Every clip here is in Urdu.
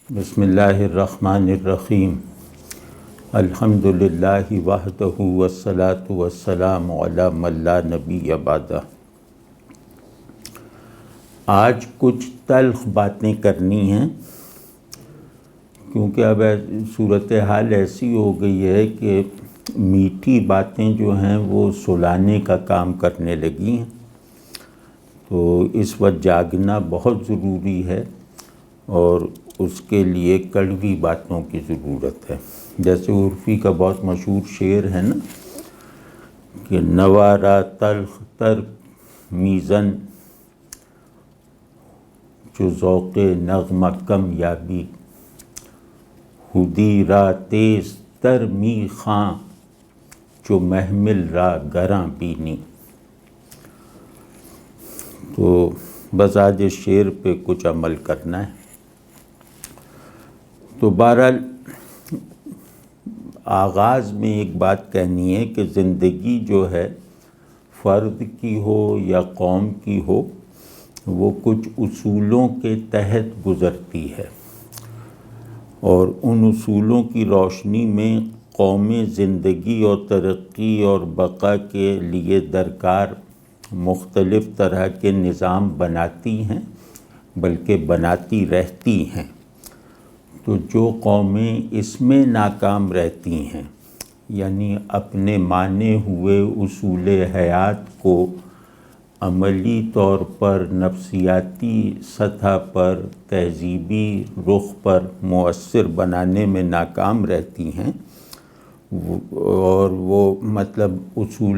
بسم اللہ الرحمن الرحیم الحمد للہ وحدہ والصلاة والسلام علی من لا نبی بعدہ۔ آج کچھ تلخ باتیں کرنی ہیں کیونکہ اب صورتحال ایسی ہو گئی ہے کہ میٹھی باتیں جو ہیں وہ سلانے کا کام کرنے لگی ہیں، تو اس وقت جاگنا بہت ضروری ہے اور اس کے لیے کڑوی باتوں کی ضرورت ہے۔ جیسے عرفی کا بہت مشہور شعر ہے نا کہ نوارا تلخ تر میزن جو ذوق نغمہ کم یابی، خودی را تیز تر می خاں جو محمل را گراں بینی۔ تو بس آج اس شعر پہ کچھ عمل کرنا ہے۔ تو بہرحال آغاز میں ایک بات کہنی ہے کہ زندگی جو ہے فرد کی ہو یا قوم کی ہو، وہ کچھ اصولوں کے تحت گزرتی ہے، اور ان اصولوں کی روشنی میں قومیں زندگی اور ترقی اور بقا کے لیے درکار مختلف طرح کے نظام بناتی ہیں، بلکہ بناتی رہتی ہیں۔ تو جو قومیں اس میں ناکام رہتی ہیں، یعنی اپنے مانے ہوئے اصول حیات کو عملی طور پر نفسیاتی سطح پر تہذیبی رخ پر مؤثر بنانے میں ناکام رہتی ہیں، اور وہ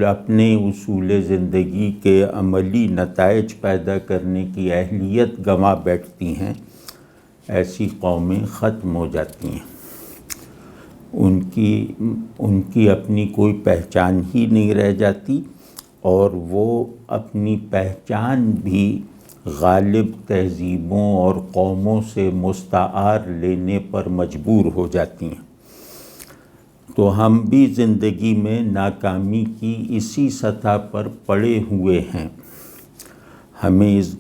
اپنے اصول زندگی کے عملی نتائج پیدا کرنے کی اہلیت گنوا بیٹھتی ہیں، ایسی قومیں ختم ہو جاتی ہیں۔ ان کی اپنی کوئی پہچان ہی نہیں رہ جاتی، اور وہ اپنی پہچان بھی غالب تہذیبوں اور قوموں سے مستعار لینے پر مجبور ہو جاتی ہیں۔ تو ہم بھی زندگی میں ناکامی کی اسی سطح پر پڑے ہوئے ہیں۔ ہمیں اس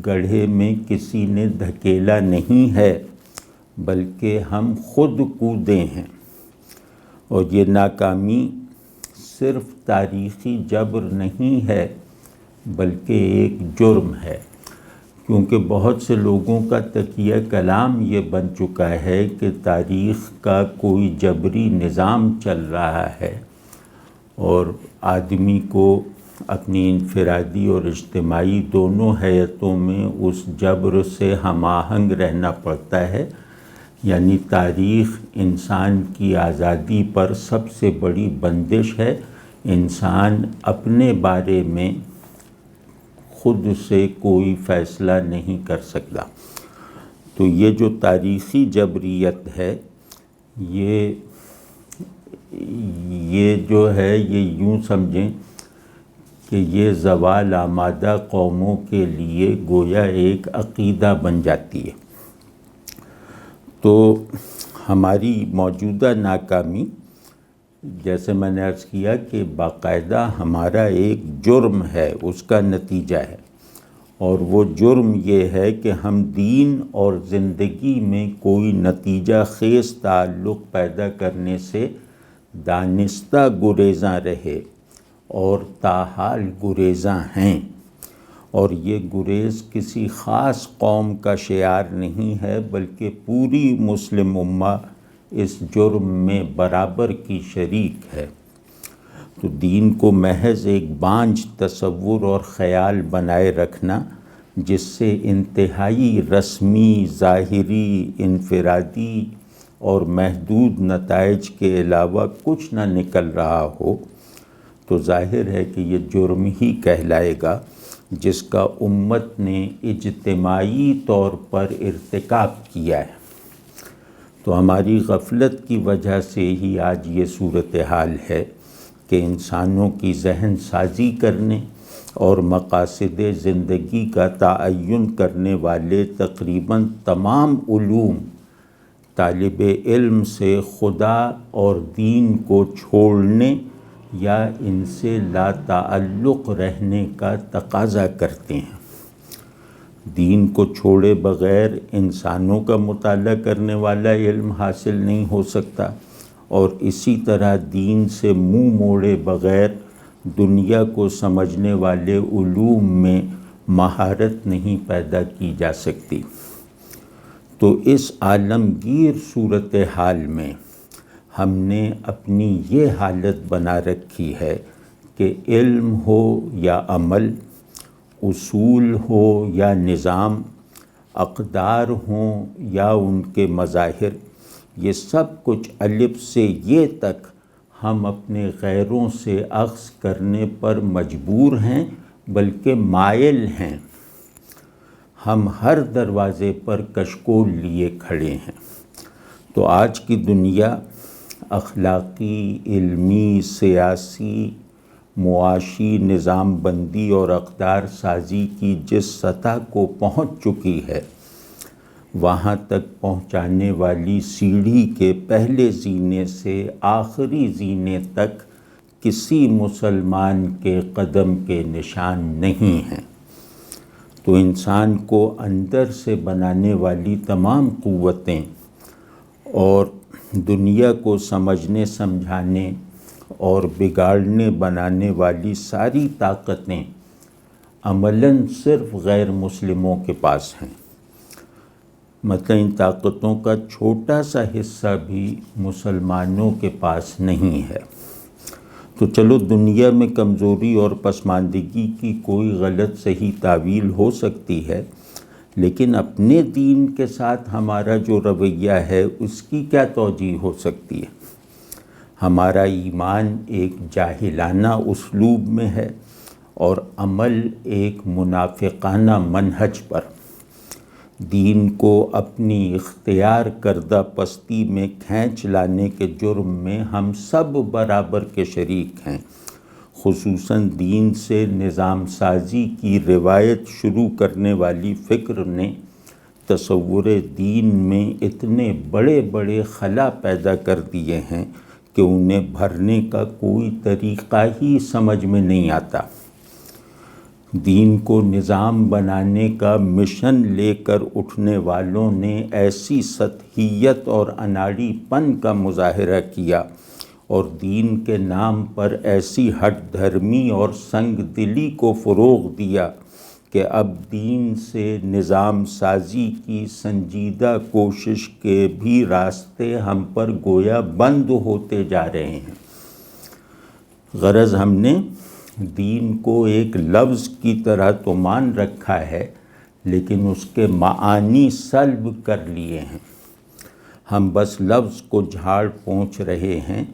گڑھے میں کسی نے دھکیلا نہیں ہے، بلکہ ہم خود کودے ہیں، اور یہ ناکامی صرف تاریخی جبر نہیں ہے بلکہ ایک جرم ہے، کیونکہ بہت سے لوگوں کا تکیہ کلام یہ بن چکا ہے کہ تاریخ کا کوئی جبری نظام چل رہا ہے، اور آدمی کو اپنی انفرادی اور اجتماعی دونوں حیتوں میں اس جبر سے ہم آہنگ رہنا پڑتا ہے۔ یعنی تاریخ انسان کی آزادی پر سب سے بڑی بندش ہے۔ انسان اپنے بارے میں خود سے کوئی فیصلہ نہیں کر سکتا۔ تو یہ جو تاریخی جبریت ہے، یہ جو ہے، یہ یوں سمجھیں کہ یہ زوال آمادہ قوموں کے لیے گویا ایک عقیدہ بن جاتی ہے۔ تو ہماری موجودہ ناکامی، جیسے میں نے عرض کیا کہ باقاعدہ ہمارا ایک جرم ہے، اس کا نتیجہ ہے، اور وہ جرم یہ ہے کہ ہم دین اور زندگی میں کوئی نتیجہ خیز تعلق پیدا کرنے سے دانستہ گریزاں رہے اور تاحال گریزاں ہیں، اور یہ گریز کسی خاص قوم کا شعار نہیں ہے، بلکہ پوری مسلم امہ اس جرم میں برابر کی شریک ہے۔ تو دین کو محض ایک بانجھ تصور اور خیال بنائے رکھنا، جس سے انتہائی رسمی، ظاہری، انفرادی اور محدود نتائج کے علاوہ کچھ نہ نکل رہا ہو، تو ظاہر ہے کہ یہ جرم ہی کہلائے گا جس کا امت نے اجتماعی طور پر ارتکاب کیا ہے۔ تو ہماری غفلت کی وجہ سے ہی آج یہ صورتحال ہے کہ انسانوں کی ذہن سازی کرنے اور مقاصد زندگی کا تعین کرنے والے تقریباً تمام علوم طالب علم سے خدا اور دین کو چھوڑنے یا ان سے لا تعلق رہنے کا تقاضا کرتے ہیں۔ دین کو چھوڑے بغیر انسانوں کا مطالعہ کرنے والا علم حاصل نہیں ہو سکتا، اور اسی طرح دین سے منہ موڑے بغیر دنیا کو سمجھنے والے علوم میں مہارت نہیں پیدا کی جا سکتی۔ تو اس عالمگیر صورتحال میں ہم نے اپنی یہ حالت بنا رکھی ہے کہ علم ہو یا عمل، اصول ہو یا نظام، اقدار ہوں یا ان کے مظاہر، یہ سب کچھ الف سے یہ تک ہم اپنے غیروں سے اخذ کرنے پر مجبور ہیں، بلکہ مائل ہیں۔ ہم ہر دروازے پر کشکول لیے کھڑے ہیں۔ تو آج کی دنیا اخلاقی، علمی، سیاسی، معاشی نظام بندی اور اقدار سازی کی جس سطح کو پہنچ چکی ہے، وہاں تک پہنچانے والی سیڑھی کے پہلے زینے سے آخری زینے تک کسی مسلمان کے قدم کے نشان نہیں ہیں۔ تو انسان کو اندر سے بنانے والی تمام قوتیں اور دنیا کو سمجھنے سمجھانے اور بگاڑنے بنانے والی ساری طاقتیں عملاً صرف غیر مسلموں کے پاس ہیں۔ مطلب ان طاقتوں کا چھوٹا سا حصہ بھی مسلمانوں کے پاس نہیں ہے۔ تو چلو دنیا میں کمزوری اور پسماندگی کی کوئی غلط صحیح تعویل ہو سکتی ہے، لیکن اپنے دین کے ساتھ ہمارا جو رویہ ہے اس کی کیا توجیہ ہو سکتی ہے؟ ہمارا ایمان ایک جاہلانہ اسلوب میں ہے اور عمل ایک منافقانہ منہج پر۔ دین کو اپنی اختیار کردہ پستی میں کھینچ لانے کے جرم میں ہم سب برابر کے شریک ہیں۔ خصوصاً دین سے نظام سازی کی روایت شروع کرنے والی فکر نے تصور دین میں اتنے بڑے بڑے خلا پیدا کر دیے ہیں کہ انہیں بھرنے کا کوئی طریقہ ہی سمجھ میں نہیں آتا۔ دین کو نظام بنانے کا مشن لے کر اٹھنے والوں نے ایسی سطحیت اور اناڑی پن کا مظاہرہ کیا اور دین کے نام پر ایسی ہٹ دھرمی اور سنگ دلی کو فروغ دیا کہ اب دین سے نظام سازی کی سنجیدہ کوشش کے بھی راستے ہم پر گویا بند ہوتے جا رہے ہیں۔ غرض ہم نے دین کو ایک لفظ کی طرح تو مان رکھا ہے، لیکن اس کے معانی سلب کر لیے ہیں۔ ہم بس لفظ کو جھاڑ پونچھ رہے ہیں،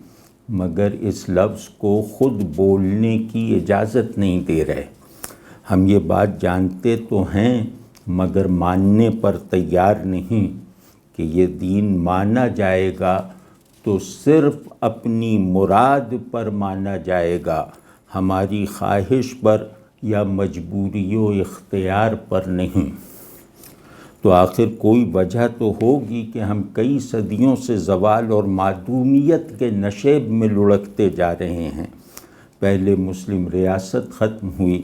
مگر اس لفظ کو خود بولنے کی اجازت نہیں دے رہے۔ ہم یہ بات جانتے تو ہیں مگر ماننے پر تیار نہیں کہ یہ دین مانا جائے گا تو صرف اپنی مراد پر مانا جائے گا، ہماری خواہش پر یا مجبوری و اختیار پر نہیں۔ تو آخر کوئی وجہ تو ہوگی کہ ہم کئی صدیوں سے زوال اور معدومیت کے نشیب میں لڑکتے جا رہے ہیں۔ پہلے مسلم ریاست ختم ہوئی،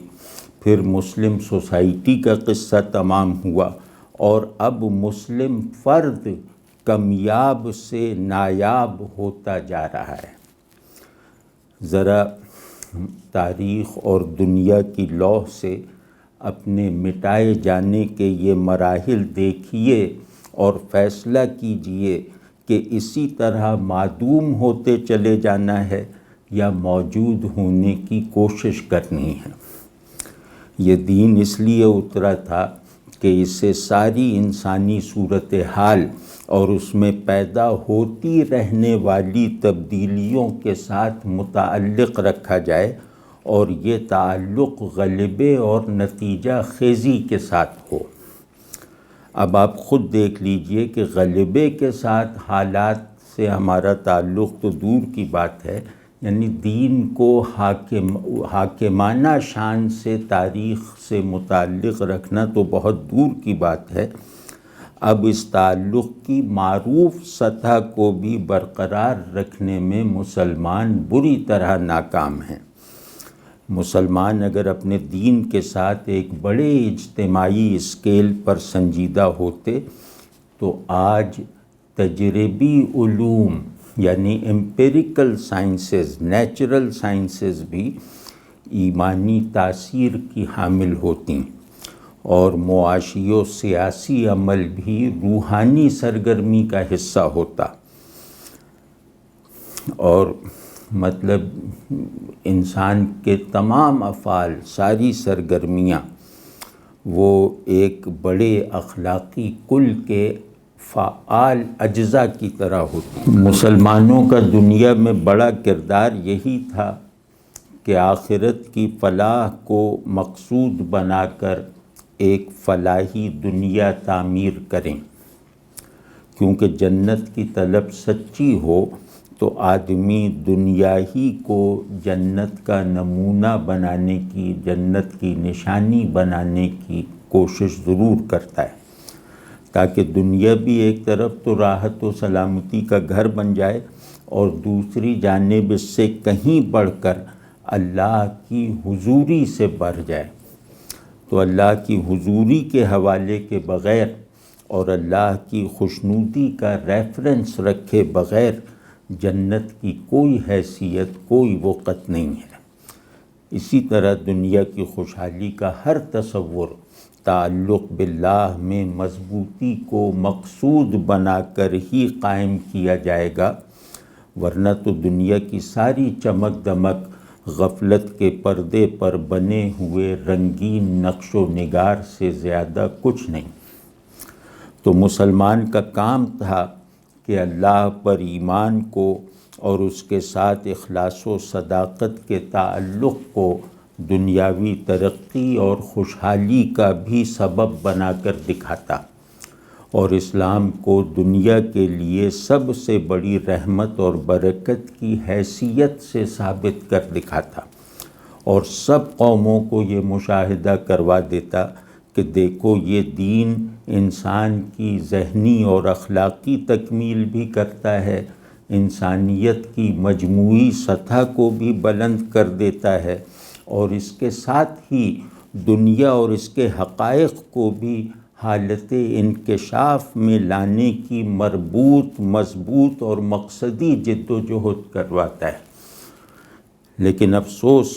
پھر مسلم سوسائٹی کا قصہ تمام ہوا، اور اب مسلم فرد کمیاب سے نایاب ہوتا جا رہا ہے۔ ذرا تاریخ اور دنیا کی لوح سے اپنے مٹائے جانے کے یہ مراحل دیکھیے اور فیصلہ کیجئے کہ اسی طرح معدوم ہوتے چلے جانا ہے یا موجود ہونے کی کوشش کرنی ہے۔ یہ دین اس لیے اترا تھا کہ اسے ساری انسانی صورتحال اور اس میں پیدا ہوتی رہنے والی تبدیلیوں کے ساتھ متعلق رکھا جائے، اور یہ تعلق غلبے اور نتیجہ خیزی کے ساتھ ہو۔ اب آپ خود دیکھ لیجئے کہ غلبے کے ساتھ حالات سے ہمارا تعلق تو دور کی بات ہے، یعنی دین کو حاکمانہ شان سے تاریخ سے متعلق رکھنا تو بہت دور کی بات ہے۔ اب اس تعلق کی معروف سطح کو بھی برقرار رکھنے میں مسلمان بری طرح ناکام ہیں۔ مسلمان اگر اپنے دین کے ساتھ ایک بڑے اجتماعی اسکیل پر سنجیدہ ہوتے تو آج تجربی علوم یعنی امپیریکل سائنسز، نیچرل سائنسز بھی ایمانی تاثیر کی حامل ہوتی اور معاشی و سیاسی عمل بھی روحانی سرگرمی کا حصہ ہوتا، اور مطلب انسان کے تمام افعال، ساری سرگرمیاں وہ ایک بڑے اخلاقی کل کے فعال اجزاء کی طرح ہوتی۔ مسلمانوں کا دنیا میں بڑا کردار یہی تھا کہ آخرت کی فلاح کو مقصود بنا کر ایک فلاحی دنیا تعمیر کریں، کیونکہ جنت کی طلب سچی ہو تو آدمی دنیا ہی کو جنت کا نمونہ بنانے کی، جنت کی نشانی بنانے کی کوشش ضرور کرتا ہے، تاکہ دنیا بھی ایک طرف تو راحت و سلامتی کا گھر بن جائے اور دوسری جانب اس سے کہیں بڑھ کر اللہ کی حضوری سے بڑھ جائے۔ تو اللہ کی حضوری کے حوالے کے بغیر اور اللہ کی خوشنودی کا ریفرنس رکھے بغیر جنت کی کوئی حیثیت، کوئی وقت نہیں ہے۔ اسی طرح دنیا کی خوشحالی کا ہر تصور تعلق باللہ میں مضبوطی کو مقصود بنا کر ہی قائم کیا جائے گا، ورنہ تو دنیا کی ساری چمک دمک غفلت کے پردے پر بنے ہوئے رنگین نقش و نگار سے زیادہ کچھ نہیں۔ تو مسلمان کا کام تھا کہ اللہ پر ایمان کو اور اس کے ساتھ اخلاص و صداقت کے تعلق کو دنیاوی ترقی اور خوشحالی کا بھی سبب بنا کر دکھاتا، اور اسلام کو دنیا کے لیے سب سے بڑی رحمت اور برکت کی حیثیت سے ثابت کر دکھاتا، اور سب قوموں کو یہ مشاہدہ کروا دیتا کہ دیکھو یہ دین انسان کی ذہنی اور اخلاقی تکمیل بھی کرتا ہے، انسانیت کی مجموعی سطح کو بھی بلند کر دیتا ہے، اور اس کے ساتھ ہی دنیا اور اس کے حقائق کو بھی حالت انکشاف میں لانے کی مربوط، مضبوط اور مقصدی جد و جہد کرواتا ہے۔ لیکن افسوس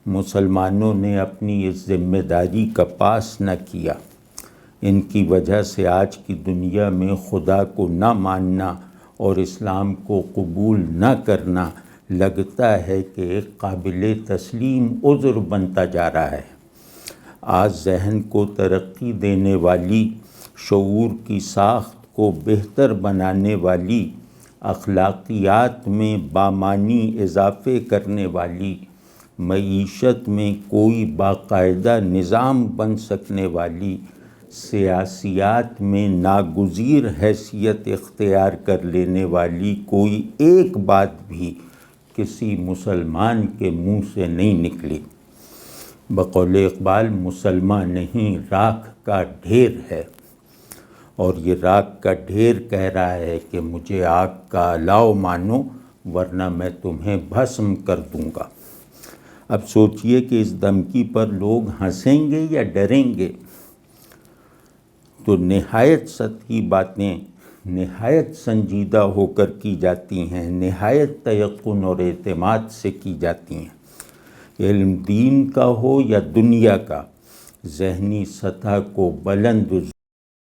مسلمانوں نے اپنی اس ذمہ داری کا پاس نہ کیا۔ ان کی وجہ سے آج کی دنیا میں خدا کو نہ ماننا اور اسلام کو قبول نہ کرنا لگتا ہے کہ ایک قابل تسلیم عذر بنتا جا رہا ہے۔ آج ذہن کو ترقی دینے والی، شعور کی ساخت کو بہتر بنانے والی، اخلاقیات میں بامعنی اضافے کرنے والی، معیشت میں کوئی باقاعدہ نظام بن سکنے والی، سیاسیات میں ناگزیر حیثیت اختیار کر لینے والی کوئی ایک بات بھی کسی مسلمان کے منہ سے نہیں نکلی۔ بقول اقبال مسلمان نہیں راکھ کا ڈھیر ہے، اور یہ راکھ کا ڈھیر کہہ رہا ہے کہ مجھے آگ کا الاؤ مانو ورنہ میں تمہیں بھسم کر دوں گا۔ اب سوچئے کہ اس دھمکی پر لوگ ہنسیں گے یا ڈریں گے؟ تو نہایت سطحی باتیں نہایت سنجیدہ ہو کر کی جاتی ہیں، نہایت تیقن اور اعتماد سے کی جاتی ہیں۔ علم دین کا ہو یا دنیا کا، ذہنی سطح کو بلند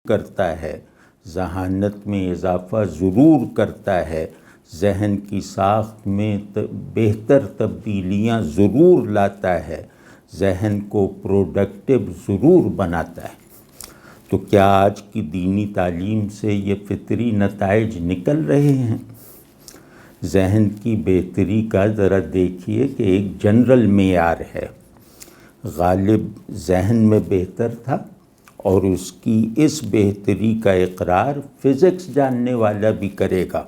کرتا ہے، ذہانت میں اضافہ ضرور کرتا ہے، ذہن کی ساخت میں بہتر تبدیلیاں ضرور لاتا ہے، ذہن کو پروڈکٹیو ضرور بناتا ہے۔ تو کیا آج کی دینی تعلیم سے یہ فطری نتائج نکل رہے ہیں؟ ذہن کی بہتری کا ذرا دیکھیے کہ ایک جنرل معیار ہے۔ غالب ذہن میں بہتر تھا اور اس کی اس بہتری کا اقرار فزکس جاننے والا بھی کرے گا۔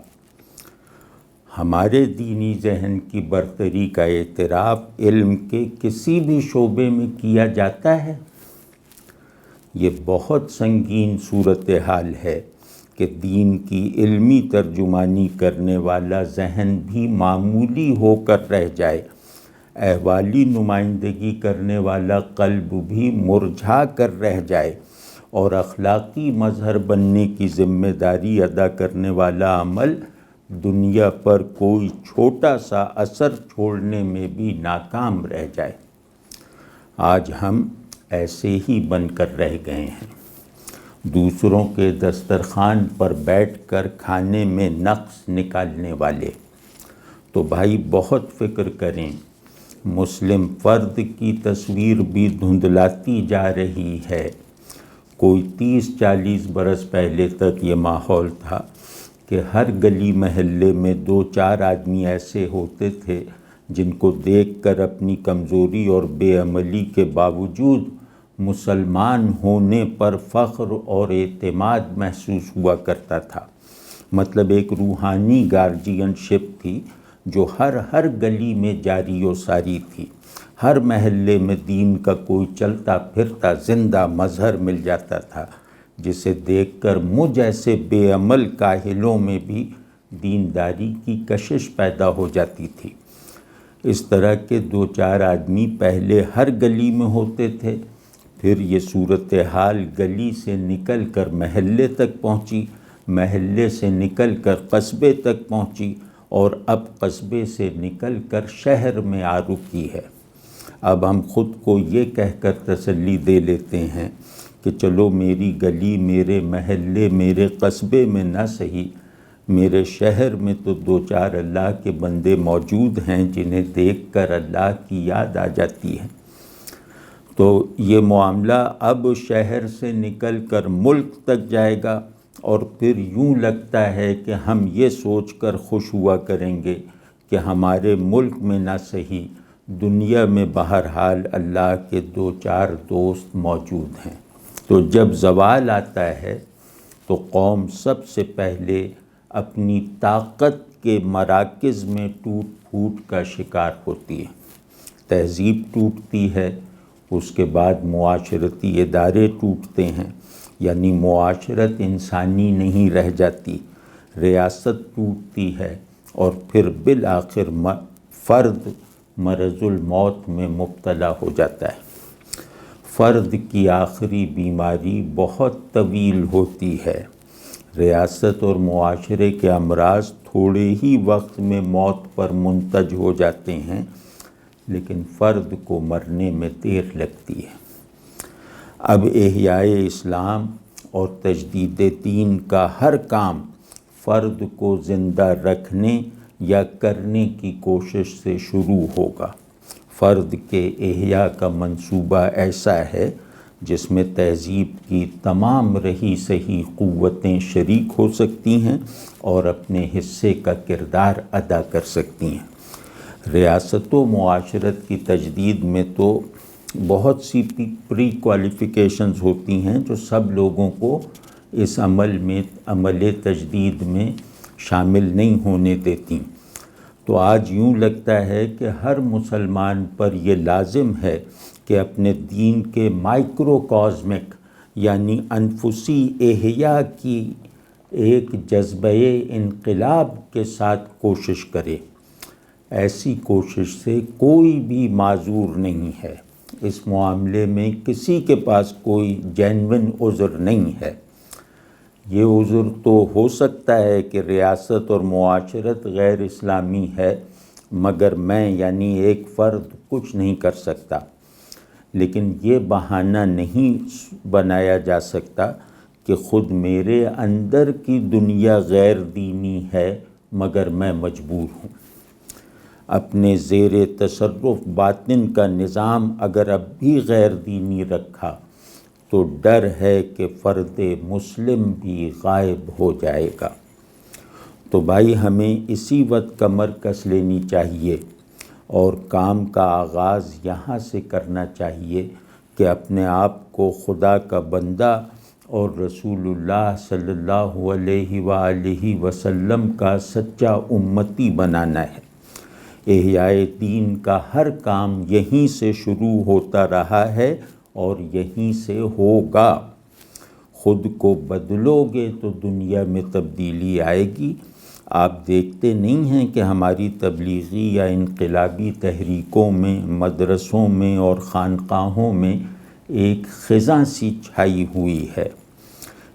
ہمارے دینی ذہن کی برتری کا اعتراف علم کے کسی بھی شعبے میں کیا جاتا ہے؟ یہ بہت سنگین صورتحال ہے کہ دین کی علمی ترجمانی کرنے والا ذہن بھی معمولی ہو کر رہ جائے، احوالی نمائندگی کرنے والا قلب بھی مرجھا کر رہ جائے اور اخلاقی مظہر بننے کی ذمہ داری ادا کرنے والا عمل دنیا پر کوئی چھوٹا سا اثر چھوڑنے میں بھی ناکام رہ جائے۔ آج ہم ایسے ہی بن کر رہ گئے ہیں، دوسروں کے دسترخوان پر بیٹھ کر کھانے میں نقص نکالنے والے۔ تو بھائی بہت فکر کریں، مسلم فرد کی تصویر بھی دھندلاتی جا رہی ہے۔ کوئی 30-40 برس پہلے تک یہ ماحول تھا کہ ہر گلی محلے میں 2-4 آدمی ایسے ہوتے تھے جن کو دیکھ کر اپنی کمزوری اور بے عملی کے باوجود مسلمان ہونے پر فخر اور اعتماد محسوس ہوا کرتا تھا۔ مطلب ایک روحانی گارجین شپ تھی جو ہر گلی میں جاری و ساری تھی۔ ہر محلے میں دین کا کوئی چلتا پھرتا زندہ مظہر مل جاتا تھا جسے دیکھ کر مجھ ایسے بے عمل کاہلوں میں بھی دینداری کی کشش پیدا ہو جاتی تھی۔ اس طرح کے 2-4 آدمی پہلے ہر گلی میں ہوتے تھے، پھر یہ صورتحال گلی سے نکل کر محلے تک پہنچی، محلے سے نکل کر قصبے تک پہنچی اور اب قصبے سے نکل کر شہر میں آ رکی ہے۔ اب ہم خود کو یہ کہہ کر تسلی دے لیتے ہیں کہ چلو میری گلی، میرے محلے، میرے قصبے میں نہ صحیح، میرے شہر میں تو 2-4 اللہ کے بندے موجود ہیں جنہیں دیکھ کر اللہ کی یاد آ جاتی ہے۔ تو یہ معاملہ اب شہر سے نکل کر ملک تک جائے گا، اور پھر یوں لگتا ہے کہ ہم یہ سوچ کر خوش ہوا کریں گے کہ ہمارے ملک میں نہ صحیح دنیا میں بہرحال اللہ کے 2-4 دوست موجود ہیں۔ تو جب زوال آتا ہے تو قوم سب سے پہلے اپنی طاقت کے مراکز میں ٹوٹ پھوٹ کا شکار ہوتی ہے۔ تہذیب ٹوٹتی ہے، اس کے بعد معاشرتی ادارے ٹوٹتے ہیں، یعنی معاشرت انسانی نہیں رہ جاتی، ریاست ٹوٹتی ہے، اور پھر بالآخر فرد مرض الموت میں مبتلا ہو جاتا ہے۔ فرد کی آخری بیماری بہت طویل ہوتی ہے۔ ریاست اور معاشرے کے امراض تھوڑے ہی وقت میں موت پر منتج ہو جاتے ہیں، لیکن فرد کو مرنے میں دیر لگتی ہے۔ اب احیاء اسلام اور تجدید دین کا ہر کام فرد کو زندہ رکھنے یا کرنے کی کوشش سے شروع ہوگا۔ فرد کے احیاء کا منصوبہ ایسا ہے جس میں تہذیب کی تمام رہی سہی قوتیں شریک ہو سکتی ہیں اور اپنے حصے کا کردار ادا کر سکتی ہیں۔ ریاست و معاشرت کی تجدید میں تو بہت سی پری کوالیفیکیشنز ہوتی ہیں جو سب لوگوں کو اس عمل تجدید میں شامل نہیں ہونے دیتی۔ تو آج یوں لگتا ہے کہ ہر مسلمان پر یہ لازم ہے کہ اپنے دین کے مائکرو کازمک یعنی انفسی احیاء کی ایک جذبہ انقلاب کے ساتھ کوشش کرے۔ ایسی کوشش سے کوئی بھی معذور نہیں ہے۔ اس معاملے میں کسی کے پاس کوئی جینوین عذر نہیں ہے۔ یہ عذر تو ہو سکتا ہے کہ ریاست اور معاشرت غیر اسلامی ہے، مگر میں یعنی ایک فرد کچھ نہیں کر سکتا، لیکن یہ بہانہ نہیں بنایا جا سکتا کہ خود میرے اندر کی دنیا غیر دینی ہے مگر میں مجبور ہوں۔ اپنے زیر تصرف باطن کا نظام اگر اب بھی غیر دینی رکھا تو ڈر ہے کہ فرد مسلم بھی غائب ہو جائے گا۔ تو بھائی ہمیں اسی وقت کمر کس لینی چاہیے اور کام کا آغاز یہاں سے کرنا چاہیے کہ اپنے آپ کو خدا کا بندہ اور رسول اللہ صلی اللہ علیہ وآلہ وسلم کا سچا امتی بنانا ہے۔ احیاء دین کا ہر کام یہیں سے شروع ہوتا رہا ہے اور یہیں سے ہوگا۔ خود کو بدلو گے تو دنیا میں تبدیلی آئے گی، آپ دیکھتے نہیں ہیں کہ ہماری تبلیغی یا انقلابی تحریکوں میں، مدرسوں میں اور خانقاہوں میں ایک خزاں سی چھائی ہوئی ہے،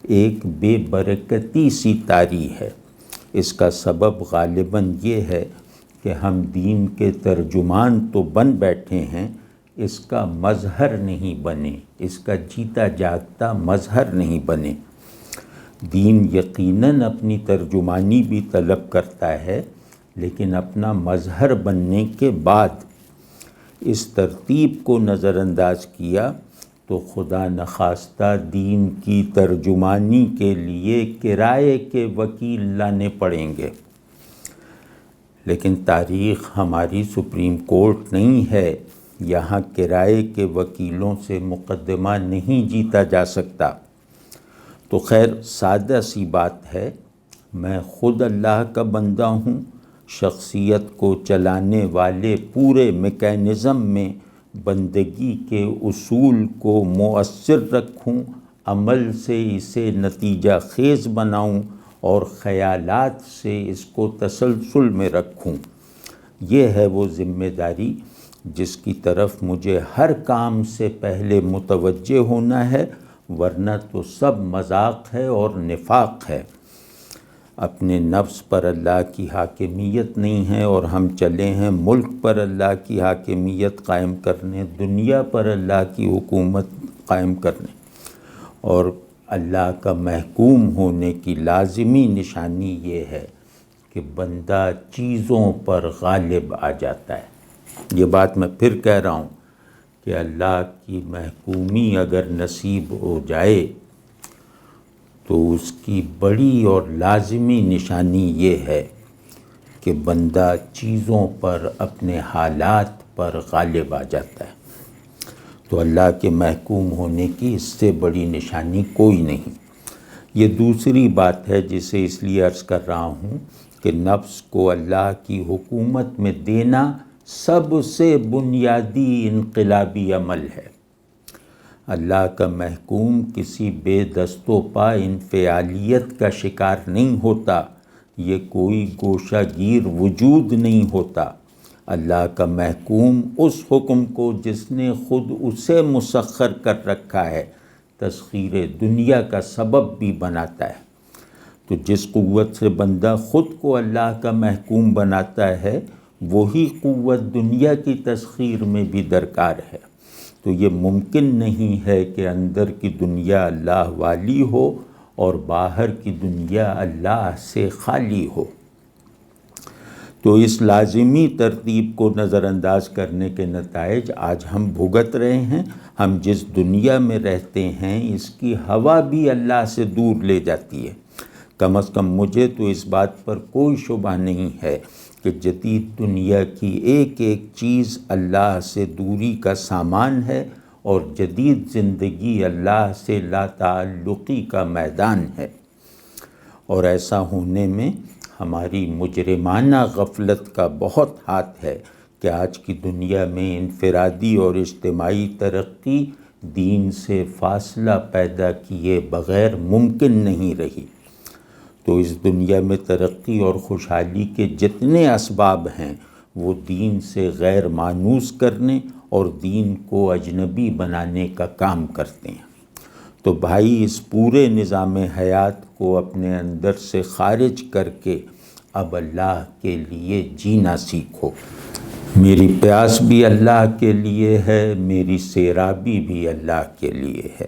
ایک بے برکتی سی طاری ہے۔ اس کا سبب غالباً یہ ہے کہ ہم دین کے ترجمان تو بن بیٹھے ہیں، اس کا مظہر نہیں بنے، اس کا جیتا جاگتا مظہر نہیں بنے۔ دین یقیناً اپنی ترجمانی بھی طلب کرتا ہے، لیکن اپنا مظہر بننے کے بعد اس ترتیب کو نظر انداز کیا تو خدا نخواستہ دین کی ترجمانی کے لیے کرائے کے وکیل لانے پڑیں گے۔ لیکن تاریخ ہماری سپریم کورٹ نہیں ہے، یہاں کرائے کے وکیلوں سے مقدمہ نہیں جیتا جا سکتا۔ تو خیر سادہ سی بات ہے، میں خود اللہ کا بندہ ہوں، شخصیت کو چلانے والے پورے میکینزم میں بندگی کے اصول کو مؤثر رکھوں، عمل سے اسے نتیجہ خیز بناؤں اور خیالات سے اس کو تسلسل میں رکھوں۔ یہ ہے وہ ذمہ داری جس کی طرف مجھے ہر کام سے پہلے متوجہ ہونا ہے، ورنہ تو سب مذاق ہے اور نفاق ہے۔ اپنے نفس پر اللہ کی حاکمیت نہیں ہے اور ہم چلے ہیں ملک پر اللہ کی حاکمیت قائم کرنے، دنیا پر اللہ کی حکومت قائم کرنے، اور اللہ کا محکوم ہونے کی لازمی نشانی یہ ہے کہ بندہ چیزوں پر غالب آ جاتا ہے۔ یہ بات میں پھر کہہ رہا ہوں کہ اللہ کی محکومی اگر نصیب ہو جائے تو اس کی بڑی اور لازمی نشانی یہ ہے کہ بندہ چیزوں پر، اپنے حالات پر غالب آ جاتا ہے۔ تو اللہ کے محکوم ہونے کی اس سے بڑی نشانی کوئی نہیں۔ یہ دوسری بات ہے جسے اس لیے عرض کر رہا ہوں کہ نفس کو اللہ کی حکومت میں دینا سب سے بنیادی انقلابی عمل ہے۔ اللہ کا محکوم کسی بے دست و پا انفعالیت کا شکار نہیں ہوتا، یہ کوئی گوشہ گیر وجود نہیں ہوتا۔ اللہ کا محکوم اس حکم کو جس نے خود اسے مسخر کر رکھا ہے تسخیر دنیا کا سبب بھی بناتا ہے۔ تو جس قوت سے بندہ خود کو اللہ کا محکوم بناتا ہے وہی قوت دنیا کی تسخیر میں بھی درکار ہے۔ تو یہ ممکن نہیں ہے کہ اندر کی دنیا اللہ والی ہو اور باہر کی دنیا اللہ سے خالی ہو۔ تو اس لازمی ترتیب کو نظر انداز کرنے کے نتائج آج ہم بھگت رہے ہیں۔ ہم جس دنیا میں رہتے ہیں اس کی ہوا بھی اللہ سے دور لے جاتی ہے۔ کم از کم مجھے تو اس بات پر کوئی شبہ نہیں ہے کہ جدید دنیا کی ایک ایک چیز اللہ سے دوری کا سامان ہے اور جدید زندگی اللہ سے لا تعلقی کا میدان ہے۔ اور ایسا ہونے میں ہماری مجرمانہ غفلت کا بہت ہاتھ ہے کہ آج کی دنیا میں انفرادی اور اجتماعی ترقی دین سے فاصلہ پیدا کیے بغیر ممکن نہیں رہی۔ تو اس دنیا میں ترقی اور خوشحالی کے جتنے اسباب ہیں وہ دین سے غیر مانوس کرنے اور دین کو اجنبی بنانے کا کام کرتے ہیں۔ تو بھائی اس پورے نظام حیات کو اپنے اندر سے خارج کر کے اب اللہ کے لیے جینا سیکھو۔ میری پیاس بھی اللہ کے لیے ہے، میری سیرابی بھی اللہ کے لیے ہے،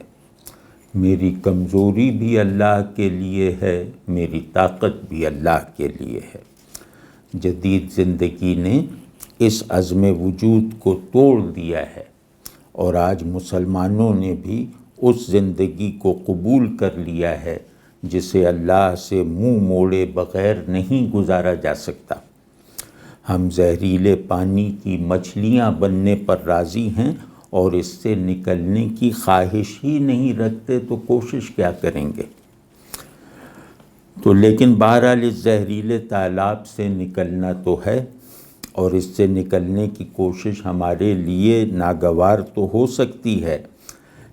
میری کمزوری بھی اللہ کے لیے ہے، میری طاقت بھی اللہ کے لیے ہے۔ جدید زندگی نے اس عزم وجود کو توڑ دیا ہے اور آج مسلمانوں نے بھی اس زندگی کو قبول کر لیا ہے جسے اللہ سے منہ موڑے بغیر نہیں گزارا جا سکتا۔ ہم زہریلے پانی کی مچھلیاں بننے پر راضی ہیں اور اس سے نکلنے کی خواہش ہی نہیں رکھتے تو کوشش کیا کریں گے؟ تو لیکن بہرحال اس زہریلے تالاب سے نکلنا تو ہے، اور اس سے نکلنے کی کوشش ہمارے لیے ناگوار تو ہو سکتی ہے،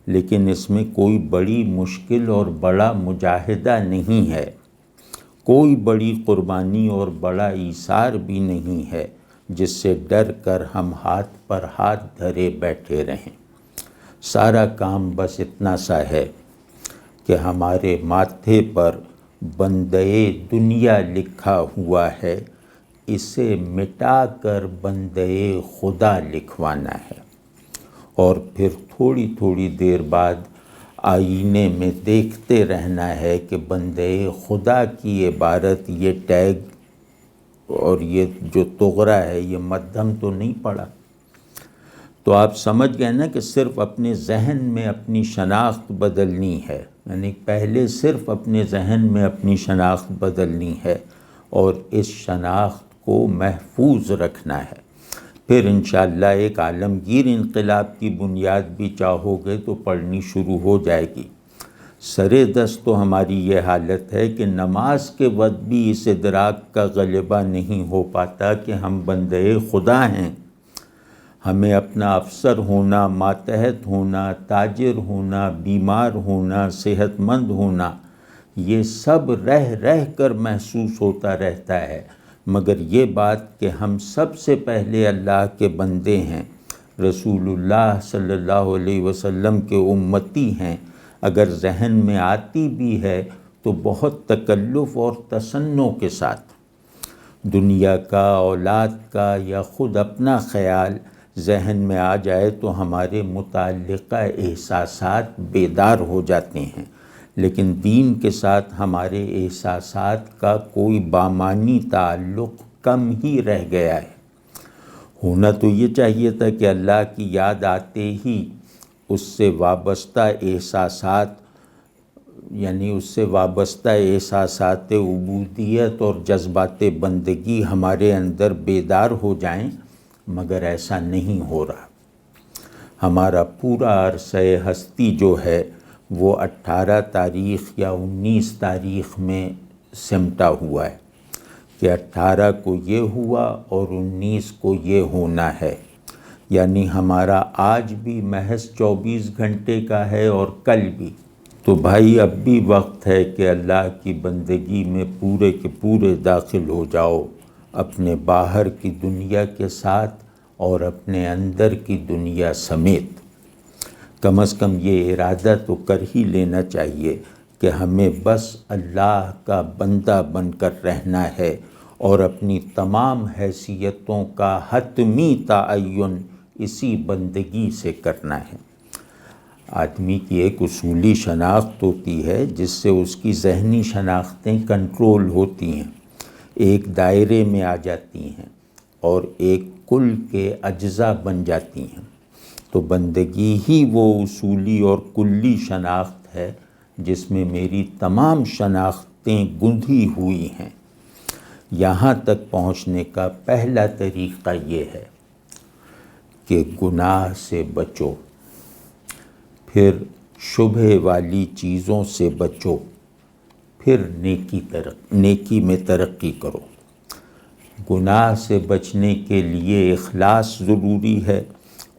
لیکن اس میں کوئی بڑی مشکل اور بڑا مجاہدہ نہیں ہے۔ کوئی بڑی قربانی اور بڑا ایثار بھی نہیں ہے جس سے ڈر کر ہم ہاتھ پر ہاتھ دھرے بیٹھے رہیں۔ سارا کام بس اتنا سا ہے کہ ہمارے ماتھے پر بندے دنیا لکھا ہوا ہے، اسے مٹا کر بندے خدا لکھوانا ہے، اور پھر تھوڑی تھوڑی دیر بعد آئینے میں دیکھتے رہنا ہے کہ بندے خدا کی عبارت یہ ٹیگ اور یہ جو تغرا ہے یہ مدھم تو نہیں پڑا۔ تو آپ سمجھ گئے نا کہ صرف اپنے ذہن میں اپنی شناخت بدلنی ہے، یعنی پہلے صرف اپنے ذہن میں اپنی شناخت بدلنی ہے اور اس شناخت کو محفوظ رکھنا ہے، پھر انشاءاللہ ایک عالمگیر انقلاب کی بنیاد بھی چاہو گے تو پڑھنی شروع ہو جائے گی۔ سرے دست تو ہماری یہ حالت ہے کہ نماز کے وقت بھی اس ادراک کا غلبہ نہیں ہو پاتا کہ ہم بندے خدا ہیں۔ ہمیں اپنا افسر ہونا، ماتحت ہونا، تاجر ہونا، بیمار ہونا، صحت مند ہونا، یہ سب رہ رہ کر محسوس ہوتا رہتا ہے، مگر یہ بات کہ ہم سب سے پہلے اللہ کے بندے ہیں، رسول اللہ صلی اللہ علیہ وسلم کے امتی ہیں، اگر ذہن میں آتی بھی ہے تو بہت تکلف اور تصنع کے ساتھ۔ دنیا کا، اولاد کا یا خود اپنا خیال ذہن میں آ جائے تو ہمارے متعلقہ احساسات بیدار ہو جاتے ہیں، لیکن دین کے ساتھ ہمارے احساسات کا کوئی بامانی تعلق کم ہی رہ گیا ہے۔ ہونا تو یہ چاہیے تھا کہ اللہ کی یاد آتے ہی اس سے وابستہ احساسات، یعنی اس سے وابستہ احساسات عبودیت اور جذبات بندگی ہمارے اندر بیدار ہو جائیں، مگر ایسا نہیں ہو رہا۔ ہمارا پورا عرصہ ہستی جو ہے وہ 18 تاریخ یا 19 تاریخ میں سمٹا ہوا ہے کہ 18 کو یہ ہوا اور 19 کو یہ ہونا ہے، یعنی ہمارا آج بھی محض 24 گھنٹے کا ہے اور کل بھی۔ تو بھائی اب بھی وقت ہے کہ اللہ کی بندگی میں پورے کے پورے داخل ہو جاؤ، اپنے باہر کی دنیا کے ساتھ اور اپنے اندر کی دنیا سمیت۔ کم از کم یہ ارادہ تو کر ہی لینا چاہیے کہ ہمیں بس اللہ کا بندہ بن کر رہنا ہے اور اپنی تمام حیثیتوں کا حتمی تعین اسی بندگی سے کرنا ہے۔ آدمی کی ایک اصولی شناخت ہوتی ہے جس سے اس کی ذہنی شناختیں کنٹرول ہوتی ہیں، ایک دائرے میں آ جاتی ہیں اور ایک کل کے اجزاء بن جاتی ہیں۔ تو بندگی ہی وہ اصولی اور کلی شناخت ہے جس میں میری تمام شناختیں گندھی ہوئی ہیں۔ یہاں تک پہنچنے کا پہلا طریقہ یہ ہے کہ گناہ سے بچو، پھر شبہ والی چیزوں سے بچو، پھر نیکی میں ترقی کرو۔ گناہ سے بچنے کے لیے اخلاص ضروری ہے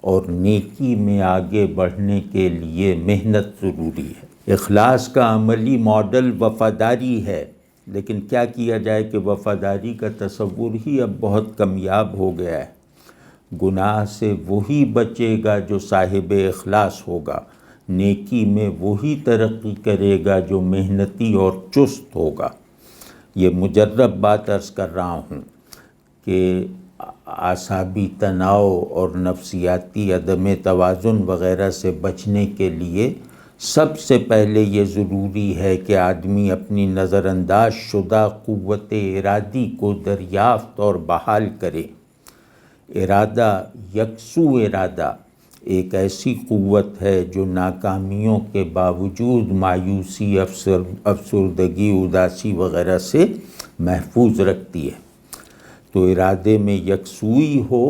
اور نیکی میں آگے بڑھنے کے لیے محنت ضروری ہے۔ اخلاص کا عملی ماڈل وفاداری ہے، لیکن کیا کیا جائے کہ وفاداری کا تصور ہی اب بہت کمیاب ہو گیا ہے۔ گناہ سے وہی بچے گا جو صاحب اخلاص ہوگا، نیکی میں وہی ترقی کرے گا جو محنتی اور چست ہوگا۔ یہ مجرب بات عرض کر رہا ہوں کہ اعصابی تناؤ اور نفسیاتی عدم توازن وغیرہ سے بچنے کے لیے سب سے پہلے یہ ضروری ہے کہ آدمی اپنی نظر انداز شدہ قوت ارادی کو دریافت اور بحال کرے۔ ارادہ، یکسو ارادہ، ایک ایسی قوت ہے جو ناکامیوں کے باوجود مایوسی، افسردگی، اداسی وغیرہ سے محفوظ رکھتی ہے۔ تو ارادے میں یکسوئی ہو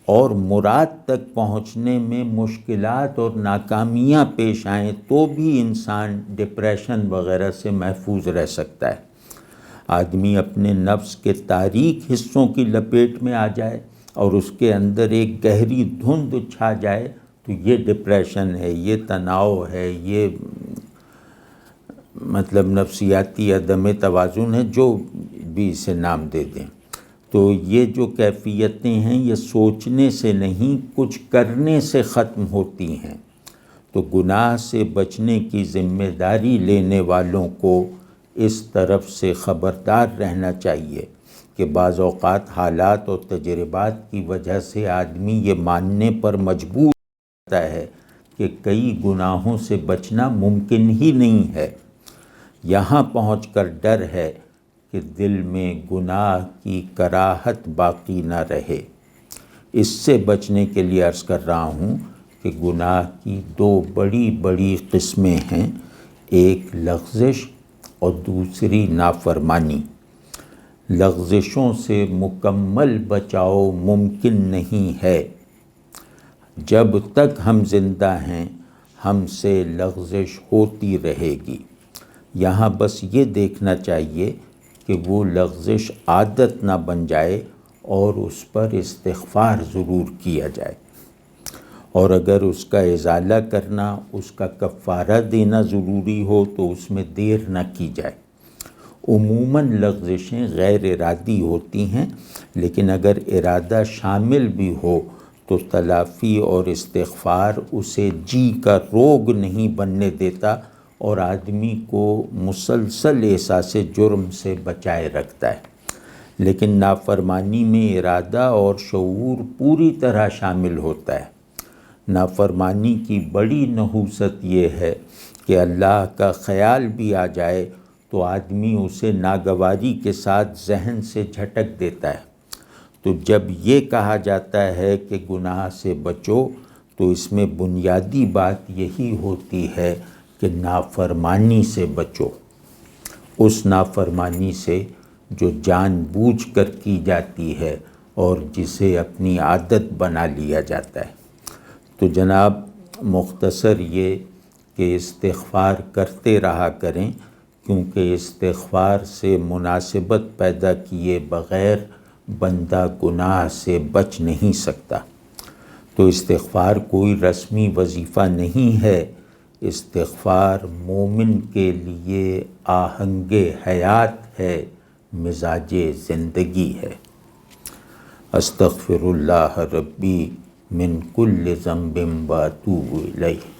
اور مراد تک پہنچنے میں مشکلات اور ناکامیاں پیش آئیں تو بھی انسان ڈپریشن وغیرہ سے محفوظ رہ سکتا ہے۔ آدمی اپنے نفس کے تاریک حصوں کی لپیٹ میں آ جائے اور اس کے اندر ایک گہری دھند چھا جائے تو یہ ڈپریشن ہے، یہ تناؤ ہے، یہ مطلب نفسیاتی عدم توازن ہے، جو بھی اسے نام دے دیں۔ تو یہ جو کیفیتیں ہیں یہ سوچنے سے نہیں، کچھ کرنے سے ختم ہوتی ہیں۔ تو گناہ سے بچنے کی ذمہ داری لینے والوں کو اس طرف سے خبردار رہنا چاہیے کہ بعض اوقات حالات اور تجربات کی وجہ سے آدمی یہ ماننے پر مجبور ہوتا ہے کہ کئی گناہوں سے بچنا ممکن ہی نہیں ہے۔ یہاں پہنچ کر ڈر ہے کہ دل میں گناہ کی کراہت باقی نہ رہے۔ اس سے بچنے کے لیے عرض کر رہا ہوں کہ گناہ کی دو بڑی بڑی قسمیں ہیں، ایک لغزش اور دوسری نافرمانی۔ لغزشوں سے مکمل بچاؤ ممکن نہیں ہے۔ جب تک ہم زندہ ہیں ہم سے لغزش ہوتی رہے گی۔ یہاں بس یہ دیکھنا چاہیے کہ وہ لغزش عادت نہ بن جائے اور اس پر استغفار ضرور کیا جائے، اور اگر اس کا ازالہ کرنا، اس کا کفارہ دینا ضروری ہو تو اس میں دیر نہ کی جائے۔ عموماً لغزشیں غیر ارادی ہوتی ہیں، لیکن اگر ارادہ شامل بھی ہو تو تلافی اور استغفار اسے جی کا روگ نہیں بننے دیتا اور آدمی کو مسلسل احساس جرم سے بچائے رکھتا ہے۔ لیکن نافرمانی میں ارادہ اور شعور پوری طرح شامل ہوتا ہے۔ نافرمانی کی بڑی نحوست یہ ہے کہ اللہ کا خیال بھی آ جائے تو آدمی اسے ناگواری کے ساتھ ذہن سے جھٹک دیتا ہے۔ تو جب یہ کہا جاتا ہے کہ گناہ سے بچو تو اس میں بنیادی بات یہی ہوتی ہے کہ نافرمانی سے بچو، اس نافرمانی سے جو جان بوجھ کر کی جاتی ہے اور جسے اپنی عادت بنا لیا جاتا ہے۔ تو جناب مختصر یہ کہ استغفار کرتے رہا کریں، کیونکہ استغفار سے مناسبت پیدا کیے بغیر بندہ گناہ سے بچ نہیں سکتا۔ تو استغفار کوئی رسمی وظیفہ نہیں ہے، استغفار مومن کے لیے آہنگ حیات ہے، مزاج زندگی ہے۔ استغفر اللہ ربی من کل ذنب و اتوب الیہ۔